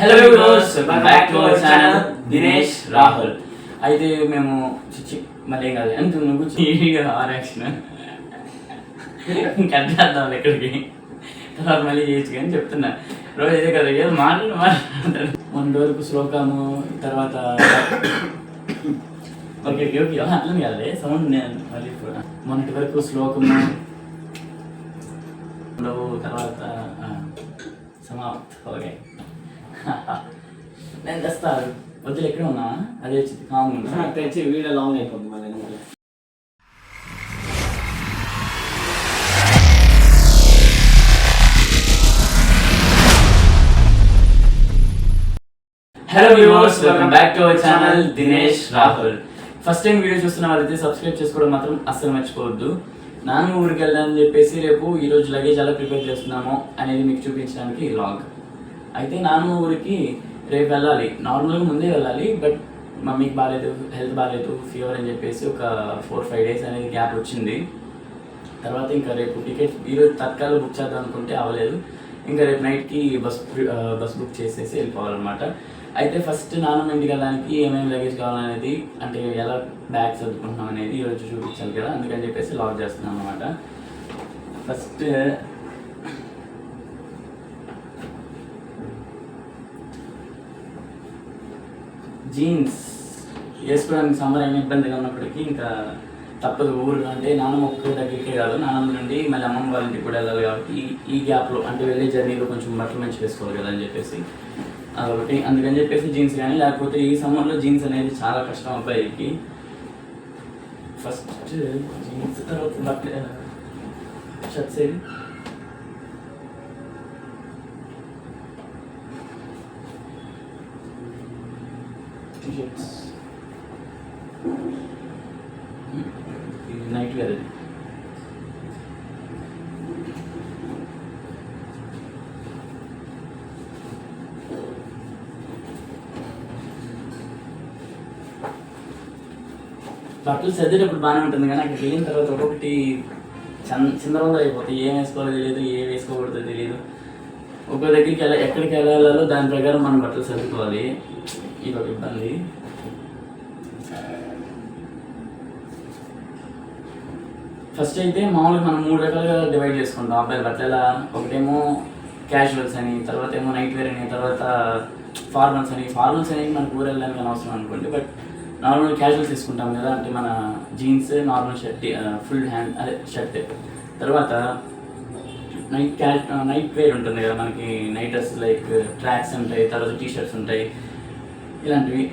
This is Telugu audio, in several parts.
Hello viewers, welcome back to our channel Dinesh Rahul. అయితే మేము మళ్ళీ ఏం కాదు ఎంత నువ్వు ఆరాక్షన్ కట్ చేద్దాం ఎక్కడికి తర్వాత మళ్ళీ చేయొచ్చు కానీ చెప్తున్నా రోజు ఇదే కదా ఏదో మాట్లాడతారు మొన్న వరకు శ్లోకము తర్వాత ఓకే ఓకే ఓకే అట్లని కాదు సౌండ్ నేను మళ్ళీ మొన్నటి వరకు శ్లోకము తర్వాత సమాప్త్ ఓకే నేను తెస్తారు వద్దులు ఎక్కడ ఉన్నా అదే వచ్చింది కామన్ తెచ్చి వీడియో లాంగ్ అయిపోతుంది మళ్ళీ. Hello viewers, welcome back to our channel Dinesh Rahul. First time video చూస్తున్న వాళ్ళైతే సబ్స్క్రైబ్ చేసుకోవడం మాత్రం అస్సలు మర్చిపోవద్దు. నాన్న ఊరికి వెళ్దామని చెప్పేసి రేపు ఈరోజు లగేజ్ ఎలా ప్రిపేర్ చేస్తున్నామో అనేది మీకు చూపించడానికి వ్లాగ్. అయితే నాన్న ఊరికి రేపు వెళ్ళాలి, నార్మల్గా ముందే వెళ్ళాలి, బట్ మమ్మీకి బాగాలేదు, హెల్త్ బాగాలేదు, ఫీవర్ అని చెప్పేసి ఒక 4-5 డేస్ అనేది గ్యాప్ వచ్చింది. తర్వాత ఇంకా రేపు టికెట్ ఈరోజు తత్కాలు బుక్ చేద్దాం అనుకుంటే అవ్వలేదు, ఇంకా రేపు నైట్కి బస్ బుక్ చేసేసి వెళ్ళిపోవాలన్నమాట. అయితే ఫస్ట్ నాన్నమ్మ ఇంటికి వెళ్ళడానికి ఏమేమి లగేజ్ కావాలనేది, అంటే ఎలా బ్యాగ్ సర్దుకుంటున్నాం అనేది ఈరోజు చూపించాలి కదా, అందుకని చెప్పేసి లాగ్ చేస్తున్నాం అనమాట. ఫస్ట్ జీన్స్ వేసుకోవడానికి సమ్మర్ అయినా ఇబ్బందిగా ఉన్నప్పటికీ ఇంకా తప్పదు. ఊరు అంటే నాన్నమ్మ ఒక్క దగ్గరికే కాదు, నాన్నమ్మ నుండి మళ్ళీ అమ్మమ్మ వాళ్ళ ఇంటికి కూడా వెళ్ళాలి కాబట్టి ఈ గ్యాప్లో అంటే వెళ్ళే జర్నీలో కొంచెం బట్టలు మంచి వేసుకోవాలి కదా అని చెప్పేసి అదొకటి, అందుకని చెప్పేసి జీన్స్ కానీ, లేకపోతే ఈ సమ్మర్లో జీన్స్ అనేది చాలా కష్టం అబ్బాయికి. ఫస్ట్ జీన్స్, తర్వాత బట్టలు షర్ట్స్ ఏవి టీషర్ట్స్, ఇది నైట్ వేర్. అది బట్టలు సర్దేటప్పుడు బాగానే ఉంటుంది కానీ అక్కడికి వెళ్ళిన తర్వాత ఒక్కొక్కటి చిందరవందర అయిపోతాయి. ఏం వేసుకోవాలో తెలియదు, ఏం వేసుకోకూడదో తెలియదు. ఒక్కో దగ్గరికి ఎక్కడికి వెళ్ళాలో దాని ప్రకారం మనం బట్టలు సర్దుకోవాలి, ఇది ఒక ఇబ్బంది. ఫస్ట్ అయితే మామూలుగా మనం 3 రకాలుగా డివైడ్ చేసుకుంటాం అబ్బాయిల బట్టల. ఒకటేమో క్యాజువల్స్ అని, తర్వాత ఏమో నైట్ వేర్ అని, తర్వాత ఫార్మల్స్ అని. ఫార్మల్స్ అనేవి మనకు ఊరు వెళ్ళడానికి అనవసరం అనుకోండి, బట్ నార్మల్ క్యాజువల్స్ తీసుకుంటాం కదా, అంటే మన jeans, normal shirt, full hand అదే షర్ట్. తర్వాత నైట్ వేర్ ఉంటుంది కదా మనకి, నైట్ డ్రెస్ లైక్ ట్రాక్స్ ఉంటాయి, తర్వాత టీషర్ట్స్ ఉంటాయి, ఇలాంటివి.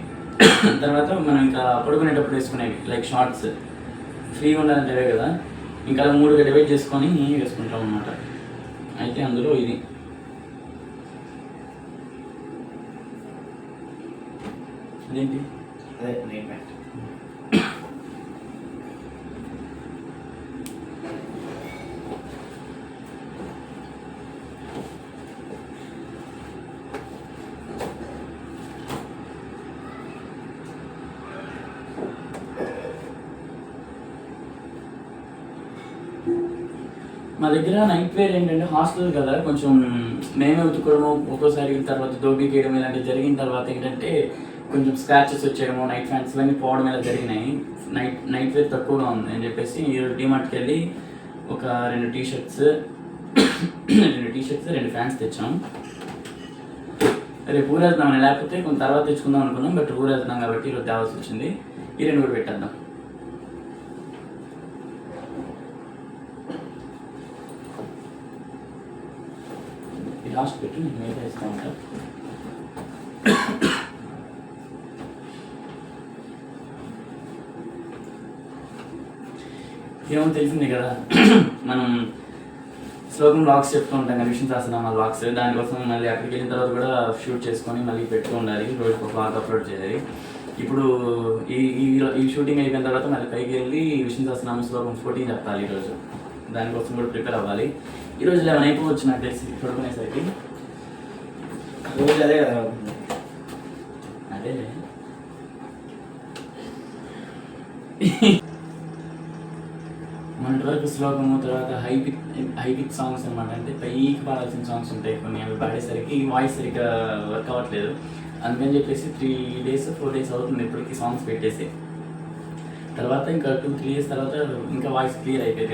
తర్వాత మనం ఇంకా పడుకునేటప్పుడు వేసుకునేవి లైక్ షార్ట్స్, ఫ్రీగా ఉండాలంటే కదా, ఇంకా అలా 3గా డివైడ్ చేసుకొని వేసుకుంటాం అన్నమాట. అయితే అందులో ఇది అదేంటి, అదే నైట్ ప్యాంట్. మా దగ్గర నైట్ వేర్ ఏంటంటే హాస్టల్ కదా, కొంచెం మేమే ఉతుకోవడము, ఒక్కోసారి తర్వాత దోబీకి వేయడం ఇలాంటివి జరిగిన తర్వాత ఏంటంటే కొంచెం స్క్రాచెస్ వచ్చేయడము, నైట్ ఫ్యాన్స్ ఇవన్నీ పోవడం ఇలా జరిగినాయి. నైట్ వేర్ తక్కువగా ఉంది అని చెప్పేసి ఈరోజు డిమార్ట్కి వెళ్ళి ఒక 2 టీషర్ట్స్ 2 ఫ్యాన్స్ తెచ్చాం. రేపు ఊరు వెళ్తున్నామని, లేకపోతే కొంత తర్వాత తెచ్చుకుందాం అనుకున్నాం, బట్ ఊరు వెళ్తున్నాం కాబట్టి ఈరోజు తేవాల్సి వచ్చింది. ఈ 2 కూడా పెట్టేద్దాం. లాస్ట్ పెట్టి నేను మీద వేస్తూ ఉంటాను. ఏమో తెలిసిందే కదా, మనం శ్లోకం బ్లాగ్స్ చెప్తూ ఉంటాం కదా, విష్ణు సహస్రనామ బ్లాగ్స్. దానికోసం మళ్ళీ అక్కడికి వెళ్ళిన తర్వాత కూడా షూట్ చేసుకొని మళ్ళీ పెట్టుతూ ఉండాలి, రోజుకు ఒక బ్లాగ్ అప్లోడ్ చేయాలి. ఇప్పుడు ఈ షూటింగ్ అయిపోయిన తర్వాత మళ్ళీ పైకి వెళ్ళి విష్ణు సహస్రనామ శ్లోకం 14 చెప్పాలి ఈరోజు. దానికోసం కూడా ప్రిపేర్ అవ్వాలి. ఈరోజు 11 అయిపోవచ్చు నాకు తెలిసి పడుకునేసరికి. రోజు అదే కదా, అదే మన ఇదివరకు శ్లోకము, తర్వాత హై పిచ్ సాంగ్స్ అనమాట. అంటే పైకి పాడాల్సిన సాంగ్స్ ఉంటాయి కొన్ని, అవి పాడేసరికి వాయిస్ సరిగ్గా వర్క్ అవ్వట్లేదు. అందుకని చెప్పేసి 3 days 4 days అవుతుంది ఇప్పటికి సాంగ్స్ పెట్టేసి. తర్వాత ఇంకా 2-3 days తర్వాత ఇంకా వాయిస్ క్లియర్ అయిపోయింది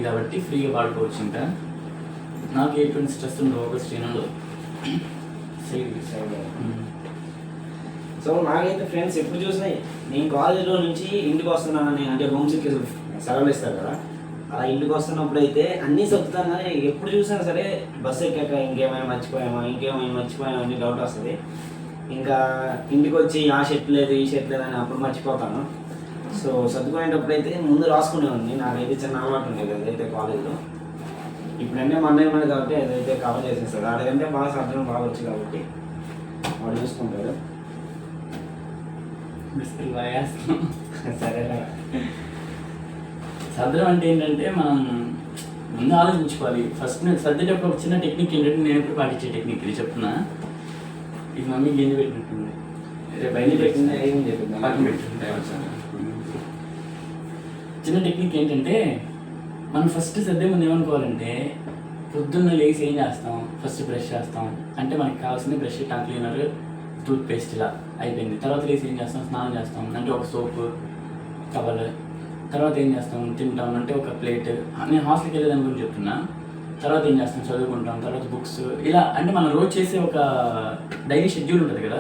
కాబట్టి ఫ్రీగా పాడుకోవచ్చు. ఇంకా నాకు ఎటువంటి స్ట్రెస్ ఉండవు, ఒక స్ట్రెయిన్ సో నాకైతే ఫ్రెండ్స్ ఎప్పుడు చూసినా నేను కాలేజ్లో నుంచి ఇంటికి వస్తున్నానని, అంటే హోమ్ సిక్ సెలవులు ఇస్తారు కదా, అలా ఇంటికి వస్తున్నప్పుడు అయితే అన్నీ చెప్తాను. కానీ ఎప్పుడు చూసినా సరే బస్సు ఎక్కాక ఇంకేమైనా మర్చిపోయామా అని డౌట్ వస్తుంది. ఇంకా ఇంటికి వచ్చి ఆ షర్ట్ లేదు ఈ షర్ట్ లేదు అని అప్పుడు మర్చిపోతాను. సో సర్దుకునేటప్పుడు అయితే ముందు రాసుకునేవాడిని. నాకైతే చిన్న అలవాటు ఉండేది అదైతే కాలేజ్లో. ఇప్పుడంటే మా అన్నయ్య ఉన్నది కాబట్టి అదైతే కవర్ చేసేస్తాడు. ఆడకంటే బాగా సర్దడం బాగా వచ్చు కాబట్టి వాడు చూసుకుంటాడు. సరే సర్దడం అంటే ఏంటంటే మనం ముందు ఆలోచించుకోవాలి. ఫస్ట్ నేను సర్దేటప్పుడు ఒక చిన్న టెక్నిక్ ఏంటంటే, నేను ఎప్పుడు పాటించే టెక్నిక్ ఇది చెప్తున్నా. ఇది మమ్మీ గింజ పెట్టినట్టుంది, బయట పెట్టిందా ఏం చెప్పిందా పక్కన పెట్టుకుంటే. చిన్న టెక్నిక్ ఏంటంటే, మనం ఫస్ట్ సర్దే ముందు ఏమనుకోవాలంటే, పొద్దున్న లేచి ఏం చేస్తాం, ఫస్ట్ బ్రష్ చేస్తాం. అంటే మనకి కావాల్సింది brush, tongue cleaner, toothpaste ఇలా అయిపోయింది. తర్వాత లేచి ఏం చేస్తాం, స్నానం చేస్తాం, అంటే ఒక సోపు టవల్. తర్వాత ఏం చేస్తాం, తింటాం, అంటే ఒక ప్లేట్. నేను హాస్టల్కి వెళ్ళేదాని గురించి చెప్తున్నా. తర్వాత ఏం చేస్తాం, చదువుకుంటాం, తర్వాత బుక్స్, ఇలా. అంటే మనం రోజు చేసే ఒక డైలీ షెడ్యూల్ ఉంటుంది కదా,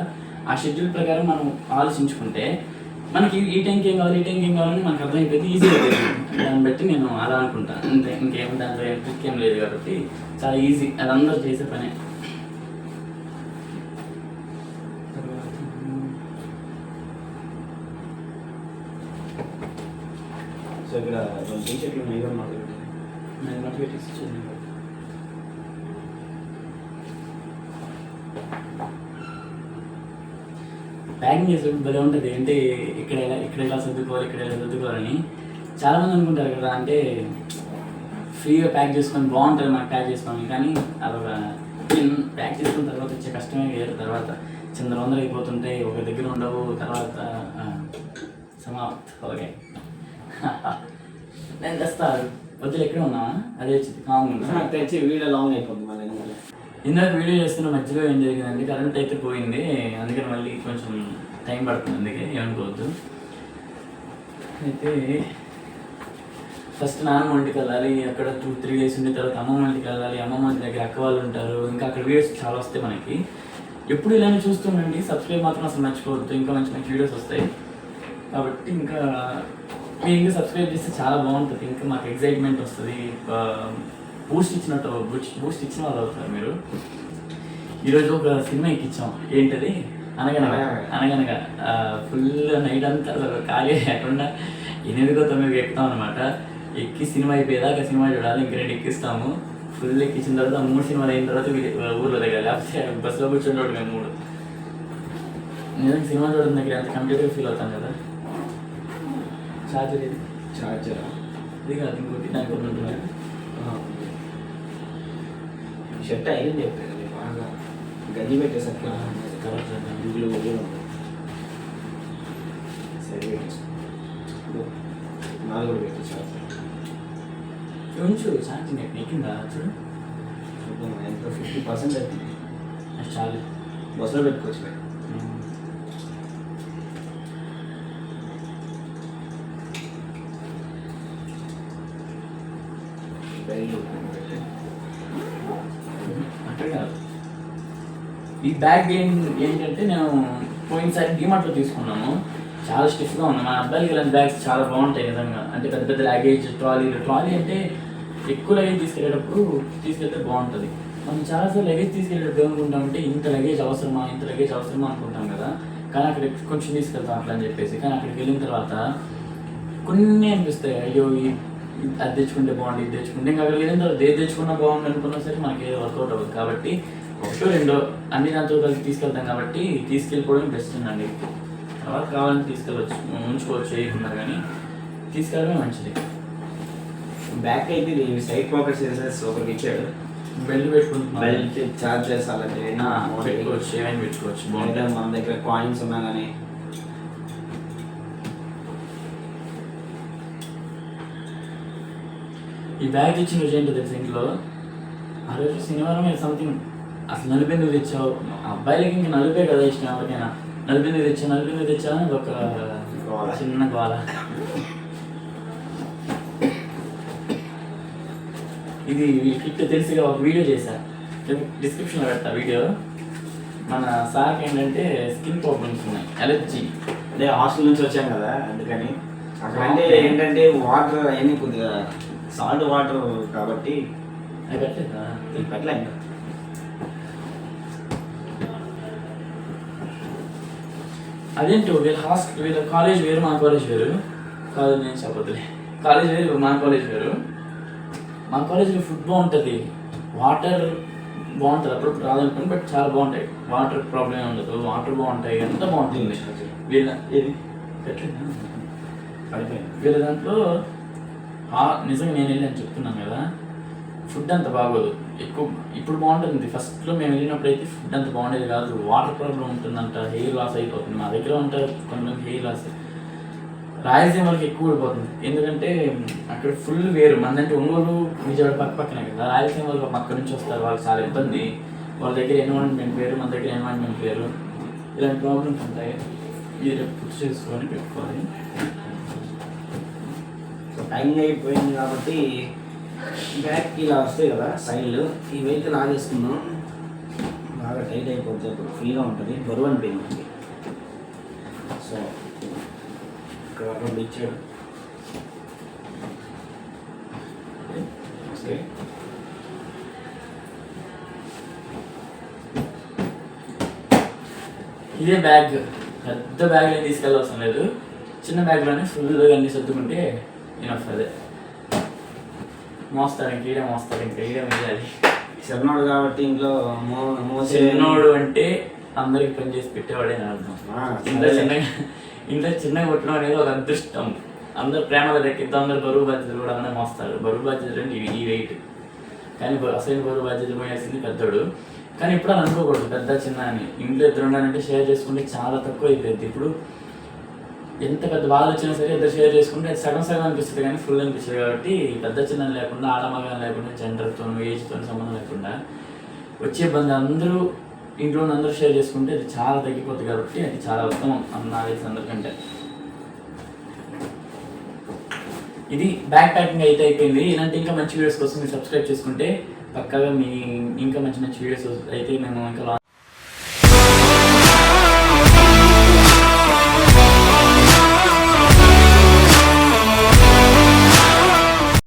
ఆ షెడ్యూల్ ప్రకారం మనం ఆలోచించుకుంటే మనకి ఈ టైంకి ఏం కావాలని మనకు అర్థమైపోయింది, ఈజీ అయిపోయింది. దాన్ని బట్టి నేను అలా అనుకుంటాను అంతే. ఇంకేం దాంట్లో ట్రిక్ ఏం లేదు కాబట్టి చాలా ఈజీ, అది అందరూ చేసే పనే. సో ఇక్కడ టీ షర్ట్లు ఉన్నాయి కదా మాకు, నేను మట్టి పెట్టేసి చూడండి. ప్యాకింగ్ చేసేటప్పుడు భలే ఉంటుంది. అంటే ఇక్కడ ఎలా సర్దుకోవాలని చాలామంది అనుకుంటారు కదా, అంటే ఫ్రీగా ప్యాక్ చేసుకొని బాగుంటుంది మనకు ప్యాక్ చేసుకోవాలి. కానీ అదొక ప్యాక్ చేసుకున్న తర్వాత వచ్చే కష్టమే వేరు. తర్వాత చిందరవందరూ అయిపోతుంటే ఒక దగ్గర ఉండవు. తర్వాత సమాప్తం. ఓకే నేను తెస్తారు వద్దులు ఎక్కడ ఉన్నావా, అదే వచ్చింది కామన్ తెచ్చి వీడియో లాంగ్ అయిపోతుంది మళ్ళీ. ఇందాక వీడియో చేస్తున్న మధ్యలో ఏం జరిగిందండి, కరెంట్ అయితే పోయింది. అందుకని మళ్ళీ కొంచెం టైం పడుతుంది, అందుకే ఏమనుకోవద్దు. అయితే ఫస్ట్ నాన్నమ్మ ఇంటికి వెళ్ళాలి, అక్కడ 2-3 days ఉండిన తర్వాత అమ్మమ్మ ఇంటికి వెళ్ళాలి. అమ్మమ్మ ఇంటి దగ్గర అక్క వాళ్ళు ఉంటారు. ఇంకా అక్కడ వీడియోస్ చాలా వస్తాయి మనకి. ఎప్పుడు ఇలానే చూస్తుండండి, సబ్స్క్రైబ్ మాత్రం అసలు మర్చిపోవద్దు, ఇంకా మంచి మంచి వీడియోస్ వస్తాయి. కాబట్టి ఇంకా మీరు ఇంకా సబ్స్క్రైబ్ చేస్తే చాలా బాగుంటుంది. ఇంకా మాకు ఎగ్జైట్మెంట్ వస్తుంది, బూస్ట్ ఇచ్చిన వాళ్ళు అవుతారు మీరు. ఈరోజు ఒక సినిమా ఎక్కించాం, ఏంటది, అనగనగా. ఫుల్ నైట్ అంతా ఖాళీ లేకుండా 8-9 ఎక్కుతాం అనమాట. ఎక్కి సినిమా అయిపోయేదాకా సినిమా చూడాలి. ఇంక 2 ఎక్కిస్తాము. ఫుల్ ఎక్కించిన తర్వాత 3 సినిమాలు అయిన తర్వాత ఊర్లో దగ్గర, లేకపోతే బస్సులో కూర్చొని మేము 3. నేను సినిమా చూడడం దగ్గర ఎంత కంప్లీట్గా ఫీల్ అవుతాను కదా. చార్జర్ ఇది కాదు, ఇంకోటి దానికి కొన్ని ఉంటున్నారు. షర్ట్ అయింది చెప్పేది బాగా గంజి పెట్టేసరికి సరే పెట్టేసుకో, 4 కూడా పెట్టేసారు. ఉంచు ఛార్జింగ్ ఎక్కిందా చూడు, ఎంత 50% అవుతుంది. చాలు, బస్సులో పెట్టుకోవచ్చు. అక్కడ కాదు. ఈ బ్యాగ్ ఏంటంటే నేను పోయినసారి డిమార్ట్లో తీసుకున్నాను. చాలా స్టిఫ్గా ఉంది. మన అబ్బాయిలకి ఇలాంటి బ్యాగ్స్ చాలా బాగుంటాయి నిజంగా. అంటే పెద్ద పెద్ద లగేజ్, ట్రాలీ అంటే ఎక్కువ లగేజ్ తీసుకెళ్తే బాగుంటుంది. మనం చాలాసార్లు లగేజ్ తీసుకెళ్ళేటప్పుడు ఏమనుకుంటామంటే ఇంత లగేజ్ అవసరమా అనుకుంటాం కదా. కానీ అక్కడ కొంచెం తీసుకెళ్తాం అట్లా అని చెప్పేసి. కానీ అక్కడికి వెళ్ళిన తర్వాత కొన్ని అనిపిస్తాయి, అయ్యో అది తెచ్చుకుంటే బాగుంది, ఇది తెచ్చుకుంటే. ఇంకా అక్కడికి వెళ్ళిన తర్వాత ఏది తెచ్చుకున్నా బాగుంది అనుకున్నా సరే మనకి ఏదో వర్కౌట్ అవ్వదు. కాబట్టి 1-2 అన్ని దాంతో కలిసి తీసుకెళ్తాం కాబట్టి తీసుకెళ్ళిపోవడం బెస్ట్ అండి. తర్వాత కావాలని ఉంచుకోవచ్చు చేయకుండా, కానీ తీసుకెళ్ళడమే మంచిది. బ్యాక్ అయితే సైడ్ పాకెట్స్ సూపర్గా ఇచ్చాడు. బెల్ట్ పెట్టుకుంటున్నాం, బెల్ట్ చార్జెస్ అలాంటివి పెట్టుకోవచ్చు, ఏమైనా పెట్టుకోవచ్చు. బాగుంటుంది. మన దగ్గర కాయిన్స్ ఉన్నా కానీ ఈ బ్యాగ్ తెచ్చిన రోజు ఏంటో తెలుసు ఇంట్లో ఆ రోజు శనివారం సంథింగ్ అసలు నలుపు ఎందుకు తెచ్చావు అబ్బాయిలకి ఇంకా నలుపే కదా ఇష్టం ఎవరికైనా నలుపు ఎందుకు తెచ్చా అని ఒక చిన్న గోల. ఇది కిట్ తెలిసిగా ఒక వీడియో చేశా డిస్క్రిప్షన్లో పెడతా వీడియో. మన సార్కి ఏంటంటే స్కిన్ ప్రాబ్లమ్స్ ఉన్నాయి, ఎలర్జీ. అదే హాస్టల్ నుంచి వచ్చాం కదా అందుకని అక్కడ అంటే ఏంటంటే వాటర్ అవన్నీ కొద్దిగా సాల్ట్ వాటర్ కాబట్టి అది పెట్టలేదా పెట్టలే ఇంకా. అదేంటి వీళ్ళ కాలేజ్ వేరు మా కాలేజ్ వేరు. కాలేజ్ నేను చెప్పదులే, కాలేజ్ వేరు మా కాలేజ్ వేరు. మా కాలేజ్లో ఫుడ్ బాగుంటుంది, వాటర్ బాగుంటుంది, అప్పుడు రాదనుకోండి బట్ చాలా బాగుంటాయి. వాటర్ ప్రాబ్లం ఉండదు, వాటర్ బాగుంటాయి, ఎంత బాగుంటుంది. వీళ్ళ ఏది పెట్టలేదా వీళ్ళ దాంట్లో నిజంగా నేను వెళ్ళి అని చెప్తున్నాను కదా, ఫుడ్ అంత బాగోదు ఎక్కువ. ఇప్పుడు బాగుంటుంది, ఫస్ట్లో మేము వెళ్ళినప్పుడు అయితే ఫుడ్ అంత బాగుండేది కాదు. వాటర్ ప్రాబ్లం ఉంటుందంట, హెయిర్ లాస్ అయిపోతుంది. మా దగ్గర ఉంటారు కొంతమంది హెయిర్ లాస్, రాయలసీమ వాళ్ళకి ఎక్కువ పడిపోతుంది. ఎందుకంటే అక్కడ ఫుల్ వేరు, మందంటే ఒంగోలు విజయవాడ పక్కనే కదా. రాయలసీమ వాళ్ళు పక్క నుంచి వస్తారు, వాళ్ళకి చాలా ఇబ్బంది. వాళ్ళ దగ్గర ఎన్విరాన్మెంట్ వేరు, మన దగ్గర ఎన్విరాన్మెంట్ వేరు, ఇలాంటి ప్రాబ్లమ్స్ ఉంటాయి. ఇది రేపు గుర్తు చేసుకొని పెట్టుకోవాలి. టైం అయిపోయింది కాబట్టి బ్యాగ్కి ఇలా వస్తాయి కదా సైడ్లు, ఇవైతే లాగేసుకున్నాం. బాగా టైట్ అయిపోతే అప్పుడు ఫ్రీగా ఉంటుంది, బరువు అనిపోయింది మనకి. సో ఇక్కడ రెండు ఇచ్చాడు. ఇదే బ్యాగ్, పెద్ద బ్యాగ్ ఏం తీసుకెళ్ళవసరం లేదు, చిన్న బ్యాగ్లోనే ఫుల్గా అన్ని సర్దుకుంటే నేను వస్తుంది. మోస్తాడు ఇంక ఈడే మోస్తాడు, ఇంకా ఈడే వేయాలి. చిన్నోడు కాబట్టి ఇంట్లో చిన్నోడు అంటే అందరికి పని చేసి పెట్టేవాడే అని అర్థం. ఇంట్లో చిన్నగా కొట్టడం అనేది ఒక అదృష్టం. అందరు ప్రేమగా దక్కిద్దాం, అందరు బరువు బాధ్యతలు కూడా అన్నీ మోస్తారు. బరువు బాధ్యతలు అంటే ఈ వెయిట్, కానీ అసలు బరువు బాధ్యతలు పోయాల్సింది పెద్దోడు. కానీ ఇప్పుడు అని అనుకోకూడదు పెద్ద చిన్న అని. ఇంట్లో ఇద్దరు ఉండాలంటే షేర్ చేసుకుంటే చాలా తక్కువ అయిపోయింది. ఇప్పుడు ఎంత పెద్ద బాధ వచ్చినా సరే ఇద్దరు షేర్ చేసుకుంటే అది సగం సగం అనిపిస్తుంది కానీ ఫుల్ అనిపిస్తుంది. కాబట్టి పెద్ద చిన్న లేకుండా, ఆడమగం లేకుండా, జెండర్తో ఏజ్తో సంబంధం లేకుండా వచ్చే ఇబ్బంది అందరూ ఇంట్లో అందరూ షేర్ చేసుకుంటే అది చాలా తగ్గిపోతుంది. కాబట్టి అది చాలా ఉత్తమం నా తెలిసి అందరికంటే. ఇది బ్యాగ్ ప్యాకింగ్ అయితే అయిపోయింది. ఇలాంటి ఇంకా మంచి వీడియోస్ కోసం మీరు సబ్స్క్రైబ్ చేసుకుంటే పక్కాగా మీ ఇంకా మంచి మంచి వీడియోస్ అయితే మేము ఇంకా